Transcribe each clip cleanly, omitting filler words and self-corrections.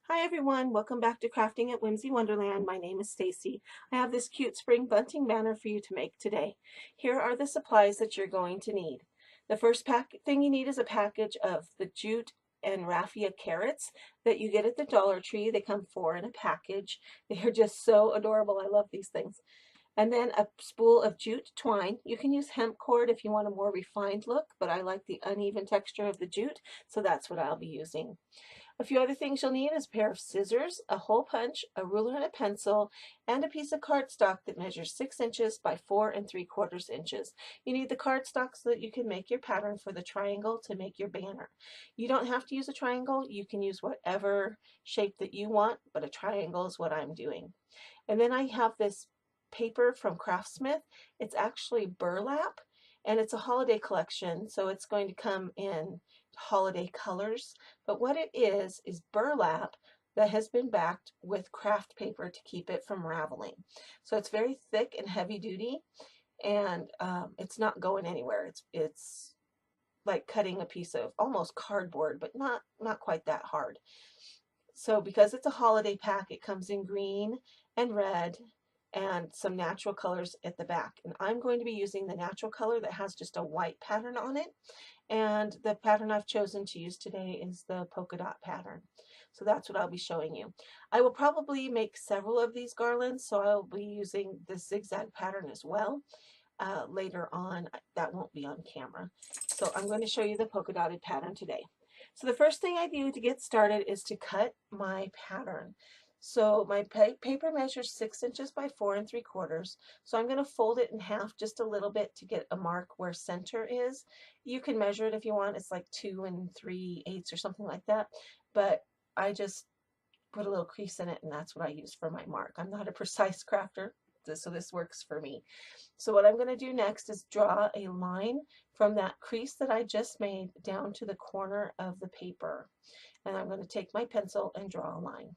Hi everyone, welcome back to Crafting at Whimsy Wonderland. My name is Stacy. I have this cute spring bunting banner for you to make today. Here are the supplies that you're going to need. The first thing you need is a package of the jute and raffia carrots that you get at the Dollar Tree. They come 4 in a package. They are just so adorable. I love these things. And then a spool of jute twine. You can use hemp cord if you want a more refined look, but I like the uneven texture of the jute, so that's what I'll be using. A few other things you'll need is a pair of scissors, a hole punch, a ruler and a pencil, and a piece of cardstock that measures 6 inches by 4 3/4 inches. You need the cardstock so that you can make your pattern for the triangle to make your banner. You don't have to use a triangle. You can use whatever shape that you want, but a triangle is what I'm doing. And then I have this paper from Craftsmith. It's actually burlap, and it's a holiday collection, so it's going to come in holiday colors. But what it is burlap that has been backed with craft paper to keep it from raveling. So it's very thick and heavy duty, and it's not going anywhere. It's like cutting a piece of almost cardboard, but not quite that hard. So because it's a holiday pack, it comes in green and red and some natural colors at the back. And I'm going to be using the natural color that has just a white pattern on it. And the pattern I've chosen to use today is the polka dot pattern. So that's what I'll be showing you. I will probably make several of these garlands, so I'll be using the zigzag pattern as well. Later on, that won't be on camera. So I'm going to show you the polka dotted pattern today. So the first thing I do to get started is to cut my pattern. So my paper measures 6 inches by 4 3/4. So I'm going to fold it in half just a little bit to get a mark where center is. You can measure it if you want. It's like 2 3/8 or something like that. But I just put a little crease in it, and that's what I use for my mark. I'm not a precise crafter, so this works for me. So what I'm going to do next is draw a line from that crease that I just made down to the corner of the paper. And I'm going to take my pencil and draw a line.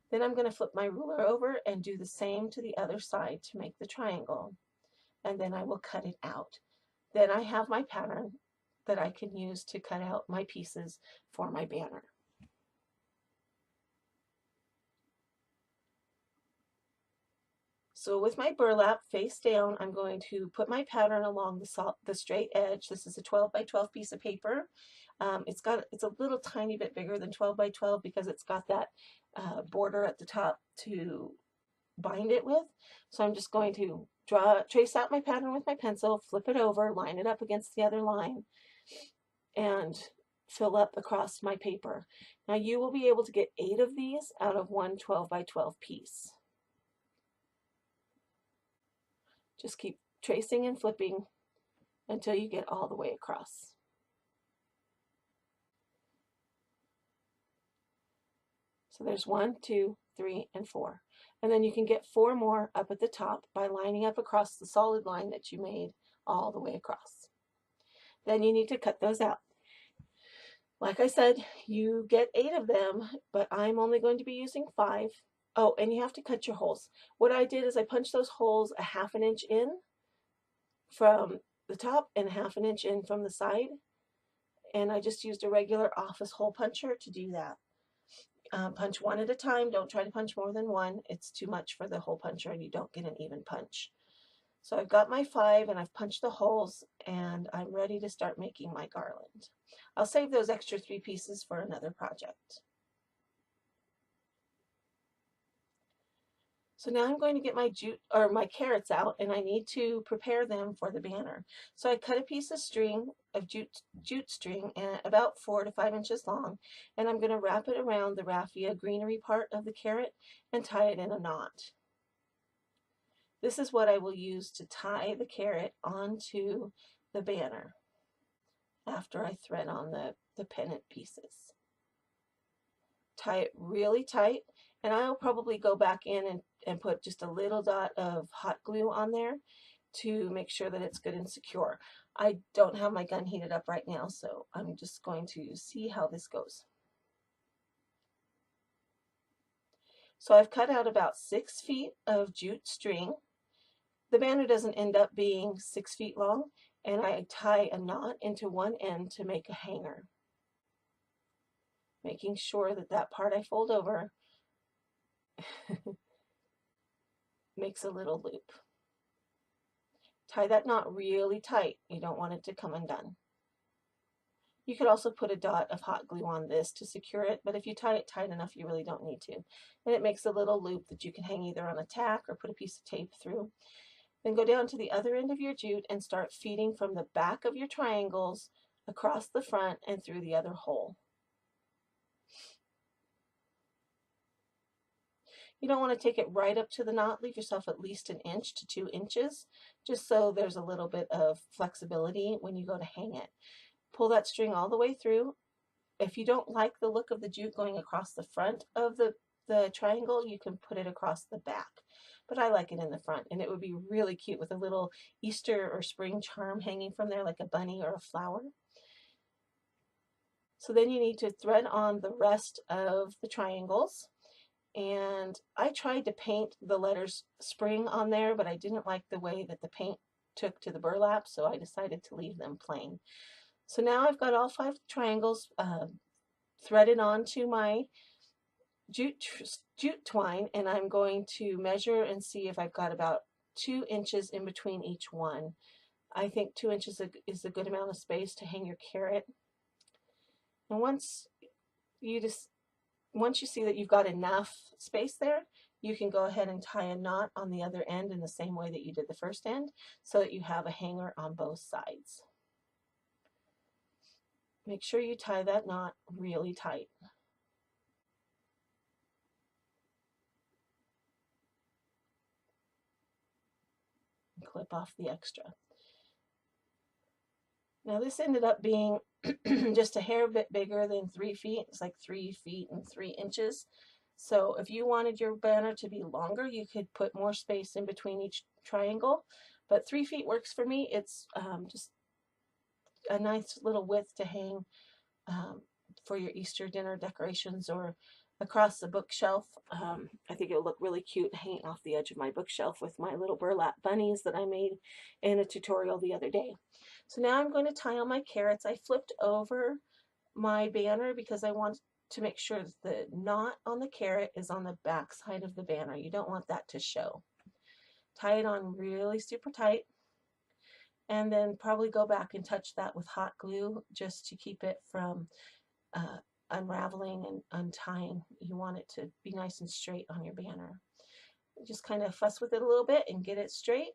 Then I'm going to flip my ruler over and do the same to the other side to make the triangle. And then I will cut it out. Then I have my pattern that I can use to cut out my pieces for my banner. So with my burlap face down, I'm going to put my pattern along the straight edge. This is a 12 by 12 piece of paper. It's a little tiny bit bigger than 12 by 12 because it's got that border at the top to bind it with. So I'm just going to trace out my pattern with my pencil, flip it over, line it up against the other line, and fill up across my paper. Now you will be able to get 8 of these out of one 12 by 12 piece. Just keep tracing and flipping until you get all the way across. So there's 1, 2, 3, and 4. And then you can get 4 more up at the top by lining up across the solid line that you made all the way across. Then you need to cut those out. Like I said, you get 8 of them, but I'm only going to be using 5. Oh, and you have to cut your holes. What I did is I punched those holes a 1/2 inch in from the top and 1/2 inch in from the side. And I just used a regular office hole puncher to do that. Punch one at a time. Don't try to punch more than one. It's too much for the hole puncher and you don't get an even punch. So I've got my 5 and I've punched the holes and I'm ready to start making my garland. I'll save those extra 3 pieces for another project. So now I'm going to get my my carrots out, and I need to prepare them for the banner. So I cut a piece of string of jute string about 4 to 5 inches long, and I'm going to wrap it around the raffia greenery part of the carrot and tie it in a knot. This is what I will use to tie the carrot onto the banner after I thread on the pennant pieces. Tie it really tight, and I'll probably go back in and put just a little dot of hot glue on there to make sure that it's good and secure. I don't have my gun heated up right now, so I'm just going to see how this goes. So I've cut out about 6 feet of jute string. The banner doesn't end up being 6 feet long, and I tie a knot into one end to make a hanger. making sure that that part I fold over makes a little loop. Tie that knot really tight. You don't want it to come undone. You could also put a dot of hot glue on this to secure it, but if you tie it tight enough, you really don't need to. And it makes a little loop that you can hang either on a tack or put a piece of tape through. Then go down to the other end of your jute and start feeding from the back of your triangles across the front and through the other hole. You don't want to take it right up to the knot. Leave yourself at least 1 inch to 2 inches, just so there's a little bit of flexibility when you go to hang it. Pull that string all the way through. If you don't like the look of the jute going across the front of the triangle, you can put it across the back. But I like it in the front, and it would be really cute with a little Easter or spring charm hanging from there, like a bunny or a flower. So then you need to thread on the rest of the triangles. And I tried to paint the letters spring on there, but I didn't like the way that the paint took to the burlap, so I decided to leave them plain. So now I've got all 5 triangles threaded onto my jute twine, and I'm going to measure and see if I've got about 2 inches in between each one. I think 2 inches is a good amount of space to hang your carrot. And once you see that you've got enough space there, you can go ahead and tie a knot on the other end in the same way that you did the first end, so that you have a hanger on both sides. Make sure you tie that knot really tight. Clip off the extra. Now this ended up being just a hair bit bigger than 3 feet. It's like 3 feet and 3 inches. So if you wanted your banner to be longer, you could put more space in between each triangle. But 3 feet works for me. It's just a nice little width to hang for your Easter dinner decorations or across the bookshelf. I think it'll look really cute hanging off the edge of my bookshelf with my little burlap bunnies that I made in a tutorial the other day. So now I'm going to tie on my carrots. I flipped over my banner because I want to make sure that the knot on the carrot is on the back side of the banner. You don't want that to show. Tie it on really super tight, and then probably go back and touch that with hot glue just to keep it from unraveling and untying. You want it to be nice and straight on your banner. Just kind of fuss with it a little bit and get it straight,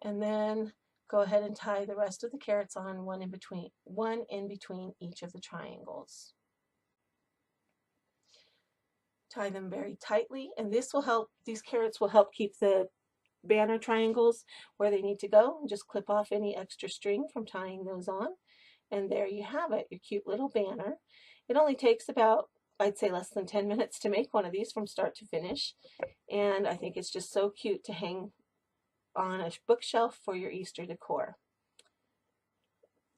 and then go ahead and tie the rest of the carrots on one in between each of the triangles. Tie them very tightly, and this will help, these carrots will help keep the banner triangles where they need to go. Just clip off any extra string from tying those on, and there you have it, your cute little banner. It only takes about, I'd say, less than 10 minutes to make one of these from start to finish, and I think it's just so cute to hang on a bookshelf for your Easter decor.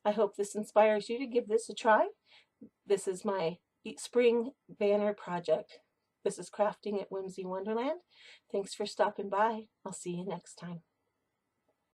I hope this inspires you to give this a try. This is my spring banner project. This is Crafting at Whimsy Wonderland. Thanks for stopping by. I'll see you next time.